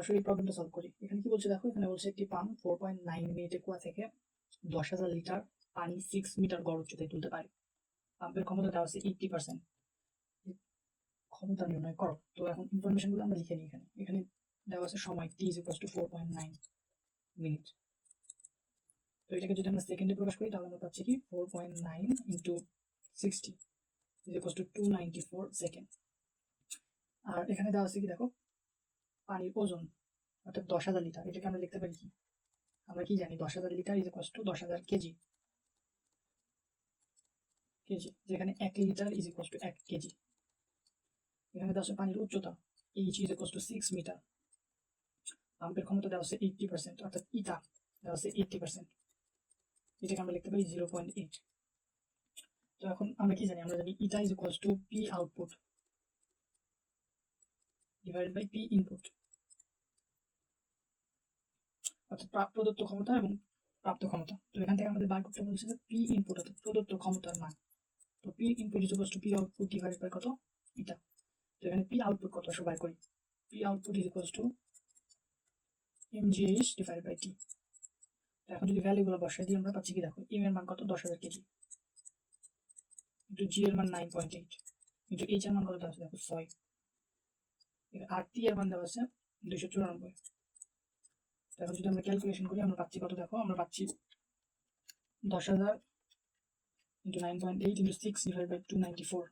আসলে এই প্রবলেমটা সলভ করি। এখানে কি বলছে দেখো, এখানে বলছে একটি পাম্প 4.9 মিনিটে কুয়া থেকে 10,000 লিটার পানি 6 মিটার গড় উচ্চতায় তুলতে পারে। পাম্পের ক্ষমতা দেওয়া আছে 80%। ক্ষমতা নির্ণয় করো। তো এখন ইনফরমেশন গুলো আমরা লিখে নিই। এখানে দেওয়া আছে সময় t = 4.9 মিনিট। তো এটাকে যদি আমরা সেকেন্ডে প্রকাশ করি তাহলে আমরা পাচ্ছি কি 4.9 ইন্টু 60 = 294 সেকেন্ড। আর এখানে দেওয়া আছে কি দেখো, পানির ওজন অর্থাৎ 10,000 লিটার। এটাকে আমরা লিখতে পারি কি, আমরা কি জানি 10,000 লিটার = 10,000 কেজি। যেখানে 1 লিটার = 1 কেজি। এখানে দেওয়া আছে পানির উচ্চতা h = 6 মিটার। পাম্পের ক্ষমতা দেওয়া আছে 80%, অর্থাৎ ইটা দেওয়া আছে 80%। এটাকে আমরা লিখতে পারি 0.8। তো এখন আমরা কি জানি, আমরা জানি eta = P output divided by P input, অর্থাৎ প্রদত্ত ক্ষমতা এবং প্রাপ্ত ক্ষমতা। তো এখান থেকে আমাদের বার করতে বলছে যে P ইনপুট অর্থাৎ প্রদত্ত ক্ষমতার মান। তো P input = P output divided by কত, ইটা। তো এখানে P আউটপুট কত আসলে বার করি। P output = mgh divided by T। তো এখন যদি ভ্যালুগুলো বসাই দিই আমরা পাচ্ছি কি দেখো, m এর মান কত 10,000 কেজি, ইন্টু g এর মান 9.8, ইন্টু h এর মান কত দেওয়া আছে দেখো 6, আর t এর মান দেওয়া আছে 294। তো এখন যদি আমরা ক্যালকুলেশন করি আমরা পাচ্ছি কত দেখো, আমরা পাচ্ছি 10,000 ইন্টু 9.8 ইন্টু 6 ডিভাইড বাই 294,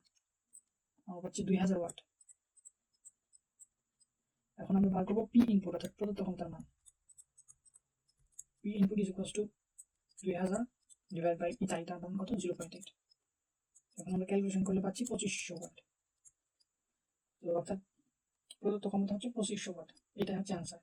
আমরা পাচ্ছি 2000 ওয়াট। এখন আমরা বার করবো পি ইনপুট অর্থাৎ প্রদত্ত ক্ষমতার মান। P input = 2000 divide by eta, এটার মান কত 0.8। এখন আমরা ক্যালকুলেশন করলে পাচ্ছি 2500 ওয়াট। তো অর্থাৎ প্রদত্ত ক্ষমতা হচ্ছে 2500 ওয়াট। এটা হচ্ছে আনসার।